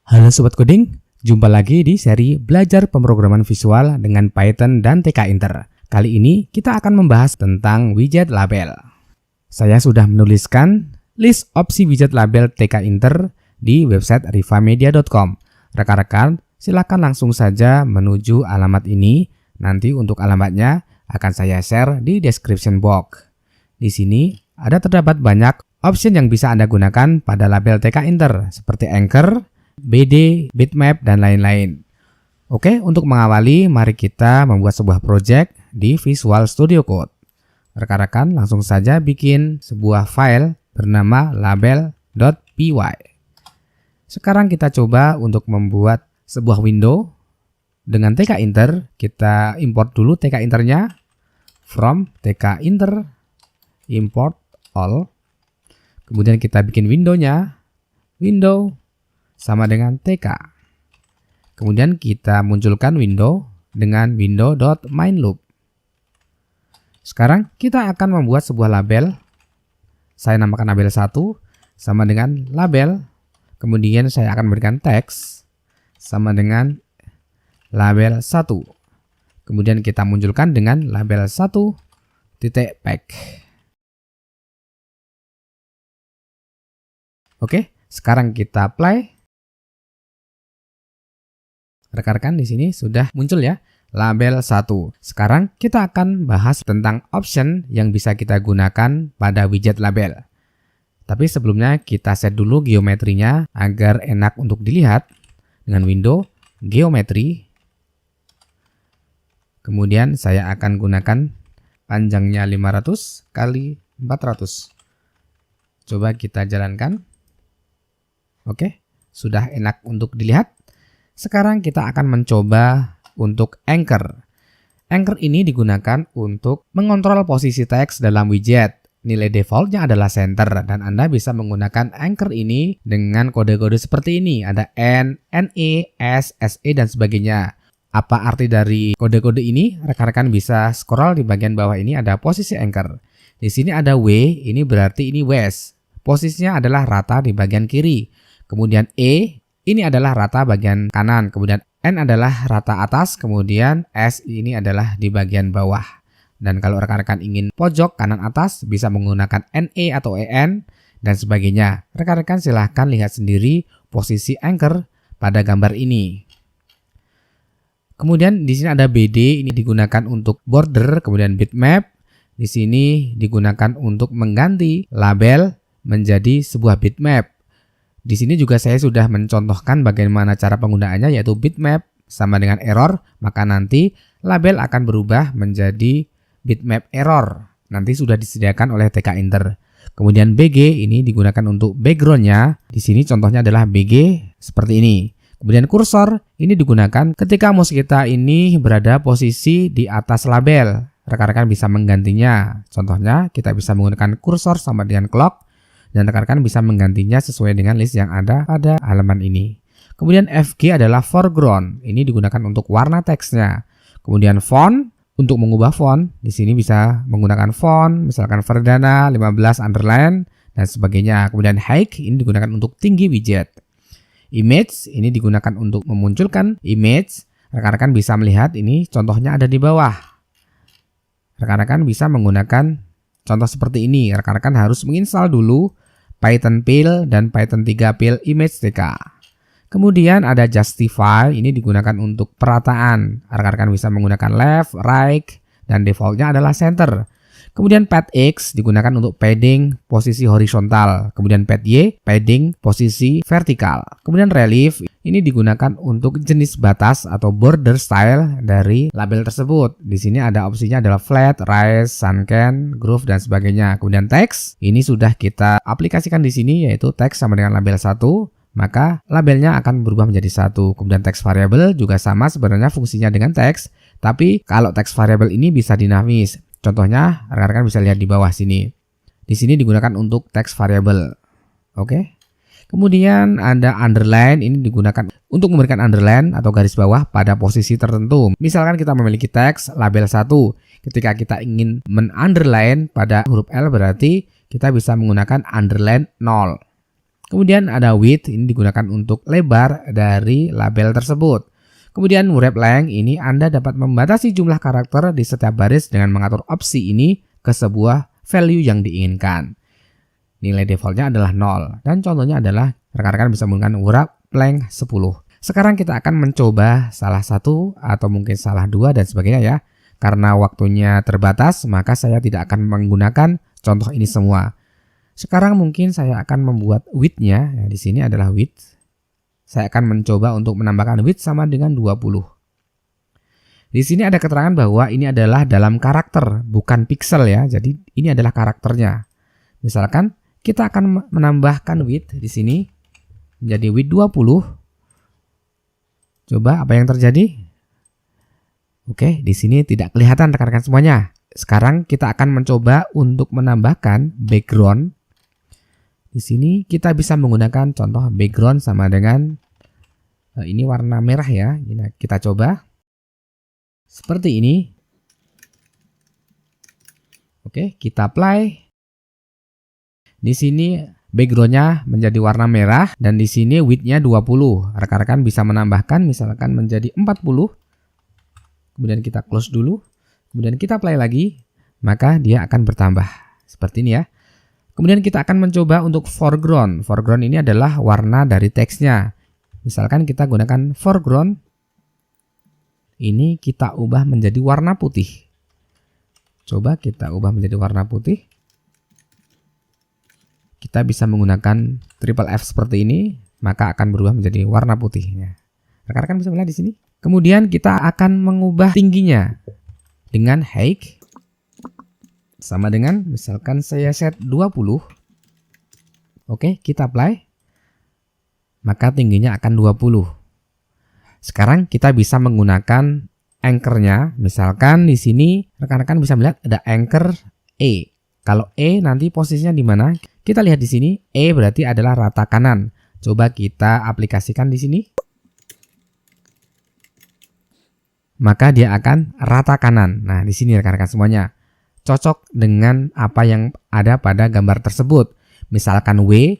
Halo Sobat Coding, jumpa lagi di seri Belajar Pemrograman Visual dengan Python dan TK-Inter. Kali ini kita akan membahas tentang widget label. Saya sudah menuliskan list opsi widget label TK-Inter di website rivamedia.com. Rekan-rekan, silakan langsung saja menuju alamat ini. Nanti untuk alamatnya akan saya share di description box. Di sini terdapat banyak opsi yang bisa Anda gunakan pada label TK-Inter seperti anchor, BD, bitmap, dan lain-lain. Oke, untuk mengawali, mari kita membuat sebuah project di Visual Studio Code. Rekan-rekan langsung saja bikin sebuah file bernama label.py. Sekarang kita coba untuk membuat sebuah window dengan TK-Inter. Kita import dulu TK-Internya from TK-Inter import all. Kemudian kita bikin windownya, window sama dengan TK. Kemudian kita munculkan window dengan window.mainLoop. Sekarang kita akan membuat sebuah label. Saya namakan label 1 sama dengan label. Kemudian saya akan memberikan teks sama dengan label 1. Kemudian kita munculkan dengan label 1.pack. Oke, sekarang kita apply. Rekan-rekan di sini sudah muncul ya, label 1. Sekarang kita akan bahas tentang option yang bisa kita gunakan pada widget label. Tapi sebelumnya kita set dulu geometrinya agar enak untuk dilihat dengan window geometri. Kemudian saya akan gunakan panjangnya 500 kali 400. Coba kita jalankan. Oke, sudah enak untuk dilihat. Sekarang kita akan mencoba untuk anchor. Anchor ini digunakan untuk mengontrol posisi teks dalam widget. Nilai defaultnya adalah center dan Anda bisa menggunakan anchor ini dengan kode-kode seperti ini. Ada N, NE, S, SE, dan sebagainya. Apa arti dari kode-kode ini? Rekan-rekan bisa scroll di bagian bawah ini ada posisi anchor. Di sini ada W, ini berarti ini west. Posisinya adalah rata di bagian kiri. Kemudian E, ini adalah rata bagian kanan, kemudian N adalah rata atas, kemudian S ini adalah di bagian bawah. Dan kalau rekan-rekan ingin pojok kanan atas, bisa menggunakan NE atau EN, dan sebagainya. Rekan-rekan silahkan lihat sendiri posisi anchor pada gambar ini. Kemudian di sini ada BD, ini digunakan untuk border, kemudian bitmap, di sini digunakan untuk mengganti label menjadi sebuah bitmap. Di sini juga saya sudah mencontohkan bagaimana cara penggunaannya, yaitu bitmap sama dengan error, maka nanti label akan berubah menjadi bitmap error. Nanti sudah disediakan oleh TK-Inter. Kemudian BG ini digunakan untuk backgroundnya. Di sini contohnya adalah BG seperti ini. Kemudian kursor ini digunakan ketika mouse kita ini berada posisi di atas label. Rekan-rekan bisa menggantinya. Contohnya kita bisa menggunakan kursor sama dengan clock. Dan rekan-rekan bisa menggantinya sesuai dengan list yang ada pada halaman ini. Kemudian FG adalah foreground. Ini digunakan untuk warna teksnya. Kemudian font, untuk mengubah font, di sini bisa menggunakan font, misalkan Verdana 15 underline, dan sebagainya. Kemudian height, ini digunakan untuk tinggi widget. Image, ini digunakan untuk memunculkan image. Rekan-rekan bisa melihat ini contohnya ada di bawah. Rekan-rekan bisa menggunakan contoh seperti ini. Rekan-rekan harus menginstal dulu Python Pil dan Python 3 Pil Image TK. Kemudian ada Justify, ini digunakan untuk perataan. Rekan-rekan bisa menggunakan left, right, dan defaultnya adalah center. Kemudian Pad X digunakan untuk padding posisi horizontal. Kemudian Pad Y, padding posisi vertikal. Kemudian Relief, ini digunakan untuk jenis batas atau border style dari label tersebut. Di sini ada opsinya adalah flat, rise, sunken, groove, dan sebagainya. Kemudian Text, ini sudah kita aplikasikan di sini, yaitu teks sama dengan label 1. Maka labelnya akan berubah menjadi 1. Kemudian text variable juga sama sebenarnya fungsinya dengan teks. Tapi kalau text variable ini bisa dinamis. Contohnya, rekan-rekan bisa lihat di bawah sini. Di sini digunakan untuk text variable. Oke. Kemudian ada underline, ini digunakan untuk memberikan underline atau garis bawah pada posisi tertentu. Misalkan kita memiliki teks label 1. Ketika kita ingin men-underline pada huruf L berarti kita bisa menggunakan underline 0. Kemudian ada width, ini digunakan untuk lebar dari label tersebut. Kemudian wrap length, ini Anda dapat membatasi jumlah karakter di setiap baris dengan mengatur opsi ini ke sebuah value yang diinginkan. Nilai defaultnya adalah 0 dan contohnya adalah rekan-rekan bisa menggunakan wrap length 10. Sekarang kita akan mencoba salah satu atau mungkin salah dua dan sebagainya ya. Karena waktunya terbatas, maka saya tidak akan menggunakan contoh ini semua. Sekarang mungkin saya akan membuat width-nya, ya, di sini adalah width. Saya akan mencoba untuk menambahkan width sama dengan 20. Di sini ada keterangan bahwa ini adalah dalam karakter, bukan pixel ya. Jadi ini adalah karakternya. Misalkan kita akan menambahkan width di sini menjadi width 20. Coba apa yang terjadi? Oke, di sini tidak kelihatan rekan-rekan semuanya. Sekarang kita akan mencoba untuk menambahkan background. Di sini kita bisa menggunakan contoh background sama dengan ini warna merah ya. Kita coba seperti ini. Oke, kita apply. Di sini backgroundnya menjadi warna merah dan di sini width-nya 20. Rekan-rekan bisa menambahkan misalkan menjadi 40. Kemudian kita close dulu. Kemudian kita apply lagi, maka dia akan bertambah. Seperti ini ya. Kemudian kita akan mencoba untuk foreground. Foreground ini adalah warna dari teksnya. Misalkan kita gunakan foreground. Ini kita ubah menjadi warna putih. Coba kita ubah menjadi warna putih. Kita bisa menggunakan triple F seperti ini, maka akan berubah menjadi warna putih. Rekan-rekan bisa melihat di sini. Kemudian kita akan mengubah tingginya dengan height. Sama dengan misalkan saya set 20. Oke, kita apply. Maka tingginya akan 20. Sekarang kita bisa menggunakan anchor-nya. Misalkan di sini rekan-rekan bisa melihat ada anchor E. Kalau E nanti posisinya di mana? Kita lihat di sini E berarti adalah rata kanan. Coba kita aplikasikan di sini. Maka dia akan rata kanan. Nah, di sini rekan-rekan semuanya cocok dengan apa yang ada pada gambar tersebut. Misalkan W.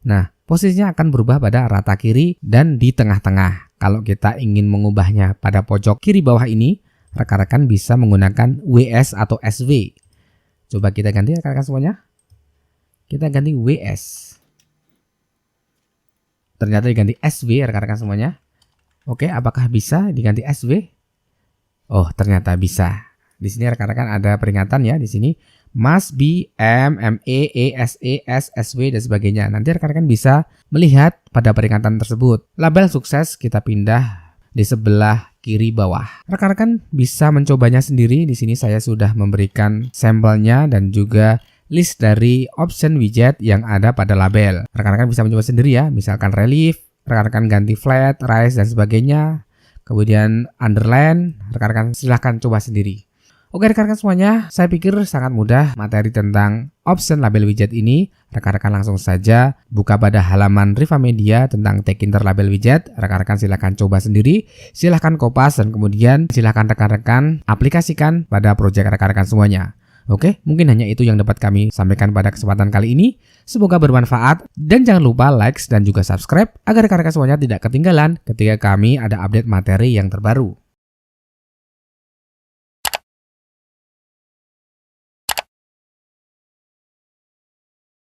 Nah, posisinya akan berubah pada rata kiri dan di tengah-tengah. Kalau kita ingin mengubahnya pada pojok kiri bawah ini, rekan-rekan bisa menggunakan WS atau SV. Coba kita ganti rekan-rekan semuanya. Kita ganti WS. Ternyata diganti SV rekan-rekan semuanya. Oke, apakah bisa diganti SV? Oh, ternyata bisa. Di sini rekan-rekan ada peringatan ya di sini. Must be M, ME, ESE, SSW dan sebagainya. Nanti rekan-rekan bisa melihat pada peringatan tersebut. Label sukses kita pindah di sebelah kiri bawah. Rekan-rekan bisa mencobanya sendiri. Di sini saya sudah memberikan sampelnya dan juga list dari option widget yang ada pada label. Rekan-rekan bisa mencoba sendiri ya. Misalkan relief, rekan-rekan ganti flat, rise dan sebagainya. Kemudian underline, rekan-rekan silahkan coba sendiri. Oke rekan-rekan semuanya, saya pikir sangat mudah materi tentang option label widget ini. Rekan-rekan langsung saja buka pada halaman Riva Media tentang Tkinter label widget. Rekan-rekan silahkan coba sendiri, silahkan kopas dan kemudian silahkan rekan-rekan aplikasikan pada proyek rekan-rekan semuanya. Oke, mungkin hanya itu yang dapat kami sampaikan pada kesempatan kali ini. Semoga bermanfaat dan jangan lupa like dan juga subscribe agar rekan-rekan semuanya tidak ketinggalan ketika kami ada update materi yang terbaru.